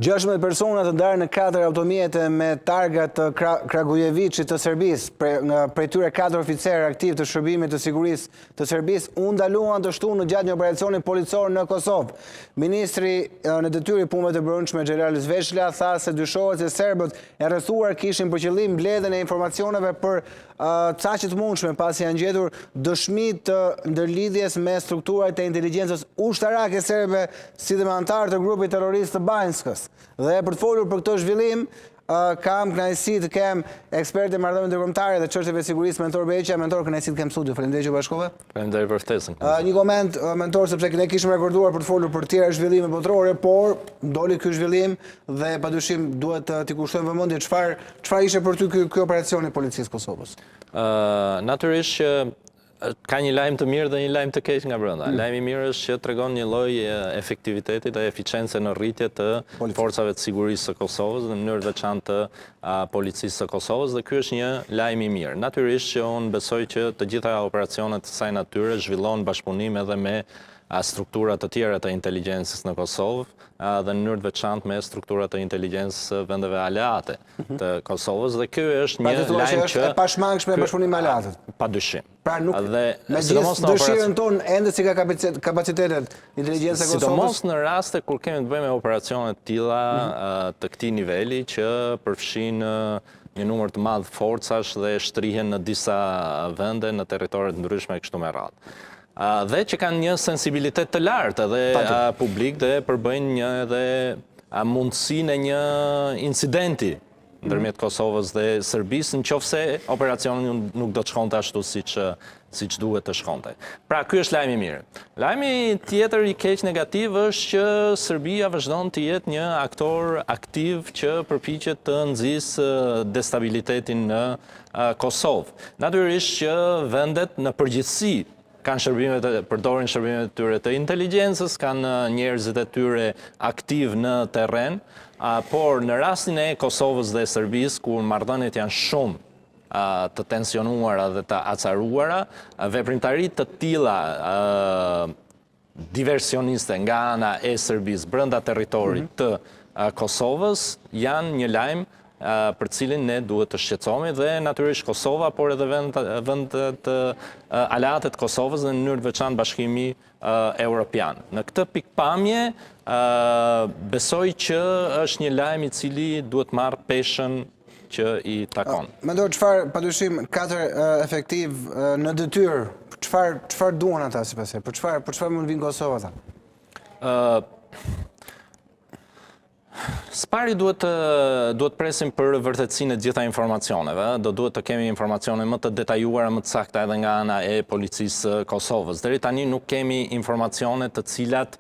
16 persona të ndarë në 4 automjete me targa të Kragujevicit të Serbisë, prej tyre 4 oficerë aktiv të shërbimit të sigurisë të Serbisë, u ndaluan të shtunë në gjatë një operacioni policor në Kosovë. Ministri në detyri punëve të brendshme Xhelal Zveshlia tha se dyshohet se serbët e rrethuar kishin për qëllim mbledhjen e informacioneve për caqe të mundshme pasi janë gjetur dëshmi të ndërlidhjes me strukturat e inteligjencës ushtarake serbe si dhe me anëtarë të grupit terrorist të Banjskës. Dhe për të folur për këtë zhvillim, kam kënaqësi të kem ekspert e marrëdhënieve ndërkombëtare dhe çështjeve sigurisë Mentor Beqia. Mentor, kënaqësi të kem studio. Faleminderit që bashkove. Faleminderit për ftesën. Një koment, Mentor, sepse ne kishim rekorduar për të folur për tjera zhvillime botërore, por doli ky zhvillim dhe padyshim duhet t'i kushtojmë vëmendje çfarë ishte për ty ky operacion i policisë Kosovës. Natyrisht që ka një lajm të mirë dhe një lajm të keq nga brenda. Lajmi i mirë është që tregon një lloj efektiviteti dhe eficiencë në rritje të forcave të sigurisë së Kosovës në mënyrë të veçantë të policisë së Kosovës dhe ky është një lajm i mirë. Natyrisht që unë besoj që të gjitha operacionet të saj natyre zhvillohen bashkëpunim edhe me strukturat të tjera të inteligjencës në Kosovë dhe në mënyrë të veçantë me strukturat të inteligjencës vendeve aleate të Kosovës dhe ky është një lajm që e pashmangshme bashkëpunim me aleatët. Padyshim. Pra nuk me gjithë dëshirën tonë ende si ka kapacitetet inteligjenca e Kosovës. Sidomos në raste kur kemi të bëjmë me operacione të tilla të këtij niveli që përfshin një numër të madh forcash dhe shtrihen në disa vende në territoret ndryshme kështu me radhë. Dhe që kanë një sensibilitet të lartë edhe publik dhe përbëjnë një edhe mundësinë e një incidenti ndërmjet Kosovës dhe Serbisë nëse operacioni nuk do të shkonte ashtu siç duhet të shkonte. Pra ky është lajmi i mirë. Lajmi tjetër i keq negativ është që Serbia vazhdon të jetë një aktor aktiv që përpiqet të nxjisë destabilitetin në Kosovë. Natyrisht që vendet në përgjithësi kanë përdorin shërbimet e tyre të inteligjencës, kanë njerëzit e tyre aktiv në terren, por në rastin e Kosovës dhe Serbisë, ku marrëdhëniet janë shumë të tensionuara dhe të acaruara, veprimtaritë të tilla diversioniste nga ana e Serbisë brenda territorit të Kosovës janë një lajm për cilin ne duhet të shqetësohemi dhe natyrisht Kosova, por edhe vendet aleate të Kosovës dhe në mënyrë të veçantë Bashkimi Evropian. Në këtë pikpamje besoj që është një lajm i cili duhet marrë peshën që i takon. Mendoj çfarë padyshim 4 efektiv në detyrë, çfarë duan ata sipas për çfarë mund vinë Kosova ata? Spari duhet presim për vërtetësinë e gjitha informacioneve. Duhet të kemi informacione më të detajuara, më të sakta edhe nga ana e policisë së Kosovës. Deri tani nuk kemi informacione të cilat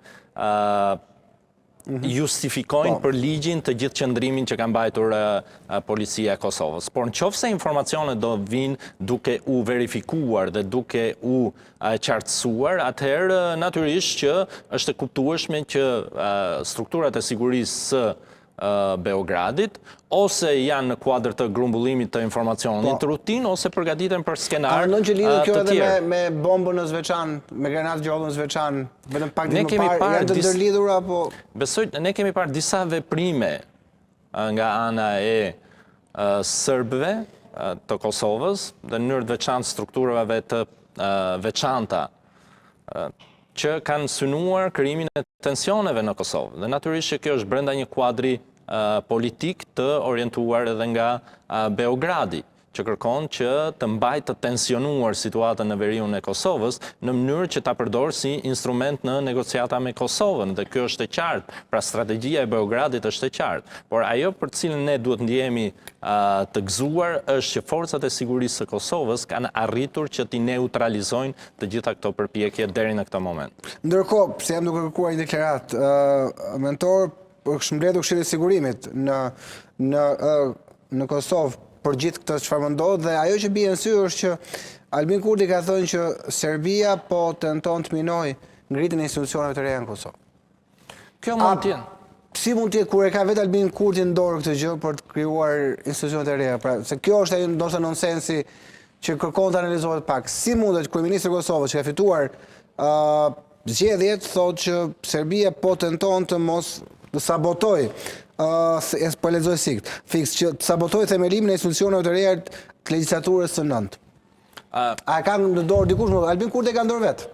justifikojnë për ligjin të gjithë qëndrimin që ka mbajtur policia e Kosovës. Por nëse informacionet do vinë duke u verifikuar dhe duke u qartësuar, atëherë natyrisht që është e kuptueshme që strukturat e sigurisë së Beogradit ose janë në kuadër të grumbullimit të informacionit të rutinë ose përgatiten për skenar të tjerë. Që lidhet kjo edhe me bombën në Zveçan, me granat gjollën në Zveçan, vetëm pak ditë më parë, janë të ndërlidhura apo? Besoj, ne kemi parë disa veprime nga ana e serbëve të Kosovës dhe në mënyrë të veçantë strukturave të veçanta që kanë synuar krijimin e tensioneve në Kosovë. Dhe natyrisht që kjo është brenda një kuadri politik të orientuar edhe nga Beogradi, që kërkon që të mbajë të tensionuar situatën në veriun e Kosovës në mënyrë që ta përdorë si instrument në negociata me Kosovën. Dhe kjo është e qartë, pra strategjia e Beogradit është e qartë. Por ajo për cilën ne duhet ndjehemi të gëzuar është që forcat e sigurisë së Kosovës kanë arritur që t'i neutralizojnë të gjitha këto përpjekje deri në këtë moment. Ndërkohë, pse jam duke kërkuar një deklaratë, Mentor, është mbledhur Këshilli i Sigurimit në Kosovë për gjithë këtë çfarë ndodh dhe ajo që bie në sy është që Albin Kurti ka thënë që Serbia po tenton të minojë ngritjen e institucioneve të reja në Kosovë. Kjo mund të jetë. Si mund të jetë kur e ka vetë Albin Kurti në dorë këtë gjë për të krijuar institucionet e reja? Pra, se kjo është ajo ndoshta nonsensi që kërkon të analizohet pak. Si mundet kryeministri i Kosovës që ka fituar zgjedhjet thotë që Serbia po tenton të mos sabotoj Po lexoj fiks që të sabotoj themelimin e institucioneve të reja të legjislaturës së nëntë. A ka në dorë dikush, Albin Kurti e ka në dorë vetë?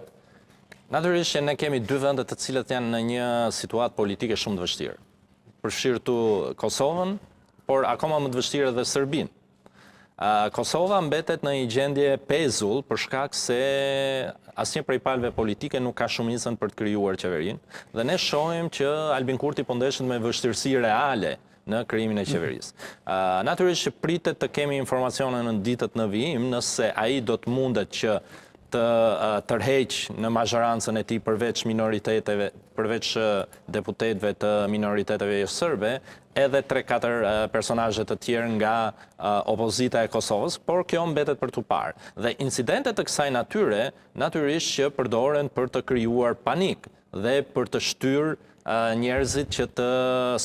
Natyrisht që ne kemi dy vende të cilat janë në një situatë politike shumë të vështirë. Përfshirë tu Kosovën, por akoma më të vështirë edhe Serbinë. Kosova mbetet në një gjendje pezull për shkak se asnjë prej palëve politike nuk ka shumicën për të krijuar qeverinë dhe ne shohim që Albin Kurti po ndeshet me vështirësi reale në krijimin e qeverisë. Natyrisht që pritet të kemi informacione në ditët në vijim nëse ai do të mundet që të tërheq në mazhorancën e tij përveç minoriteteve, përveç deputetëve të minoriteteve serbe, edhe 3-4 personazhe të tjerë nga opozita e Kosovës, por kjo mbetet për tu parë. Dhe incidentet të kësaj natyre, natyrisht që përdoren për të krijuar panik dhe për të shtyrë njerëzit që të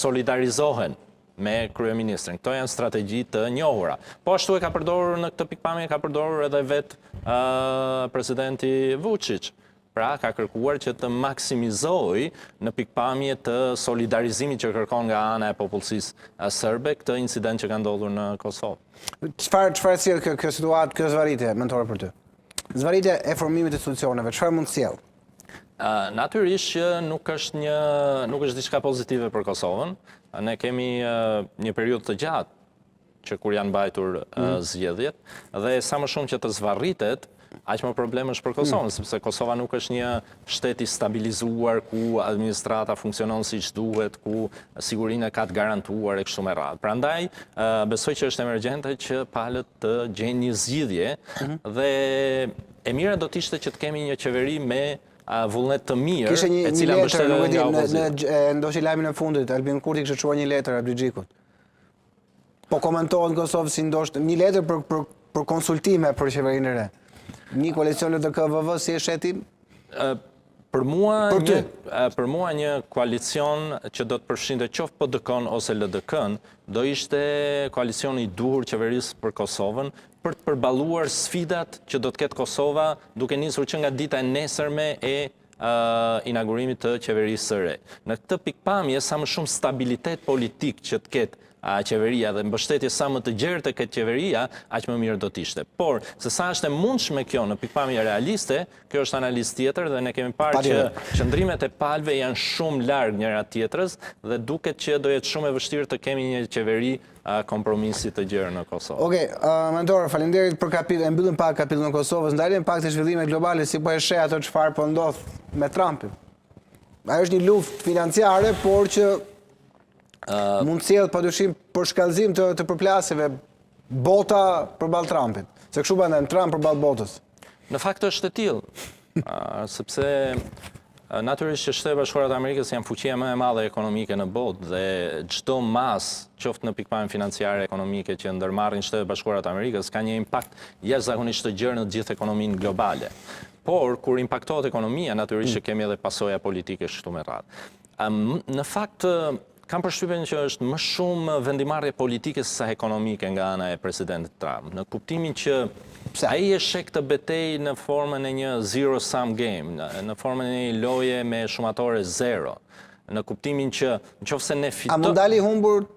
solidarizohen me kryeministrin. Këto janë strategji të njohura. Po ashtu e ka përdorur në këtë pikpamje, ka përdorur edhe vetë presidenti Vučić. Pra ka kërkuar që të maksimizoj në pikpamje të solidarizimit që kërkon nga ana e popullsisë serbe këtë incident që ka ndodhur në Kosovë. Çfarë sjell kjo situatë, kjo zvarritje mentore për ty? Zvarritja e formimit të institucioneve, çfarë mund të sjell? Natyrisht që nuk është diçka pozitive për Kosovën. Ne kemi një periudhë të gjatë që kur janë mbajtur zgjedhjet dhe sa më shumë që të zvarritet, aq më problem është për Kosovën, sepse Kosova nuk është një shtet i stabilizuar ku administrata funksionon siç duhet, ku sigurinë ka të garantuar e kështu me radhë. Prandaj besoj që është emergjente që palët të gjejnë një zgjidhje dhe e mira do të ishte që të kemi një qeveri me vullnet të mirë, e cila mbështetet nga opozita. Ndoshta lajmin e fundit, Albin Kurti kishte çuar një letër Abdixhikut. Po komentohet në Kosovë si ndoshta një letër për konsultime për qeverinë e re. Një koalicion LDK-VV si e sheti? Për mua një koalicion që do të përfshinte qoftë PDK-n ose LDK-n, do ishte koalicioni i duhur qeverisë për Kosovën për të përballuar sfidat që do të ketë Kosova duke nisur që nga dita e nesërme e inaugurimit të qeverisë së re. Në këtë pikpamje, sa më shumë stabilitet politik që të ketë qeveria dhe mbështetje sa më të gjerë të këtë qeveria, aq më mirë do të ishte. Por, se sa është e mundshme kjo në pikpamje realiste, kjo është analizë tjetër dhe ne kemi parë që qëndrimet e palëve janë shumë larg njëra tjetrës dhe duket që do jetë shumë e vështirë të kemi një qeveri kompromisi të gjerë në Kosovë. Okej, mentor, faleminderit për kapitullin, e mbyllim pak kapitullin e Kosovës, ndaljem pak të zhvillime globale, si po e sheh ato çfarë po ndodh me Trumpin. Ajo është një luftë financiare, por që mund të sjellë padyshim për shkallëzim të përplasjeve bota përballë Trumpit. Se kështu bëhen Trump përballë botës. Në fakt është e tillë, sepse natyrisht që Shtetet e Bashkuara të Amerikës janë fuqia më e madhe ekonomike në botë dhe çdo mas, qoftë në pikpamjen financiare ekonomike që ndërmarrin Shtetet e Bashkuara të Amerikës, ka një impakt jashtëzakonisht të gjerë në të gjithë ekonominë globale. Por kur impaktohet ekonomia, natyrisht që kemi edhe pasoja politike kështu me radhë. Në fakt kam përshtypjen që është më shumë vendimarrje politike se sa ekonomike nga ana e presidentit Trump, në kuptimin që ai e sheh këtë betejë në formën e një zero sum game, në formën e një loje me shumatore zero, në kuptimin që nëse ne fitojmë. A mund dali humbur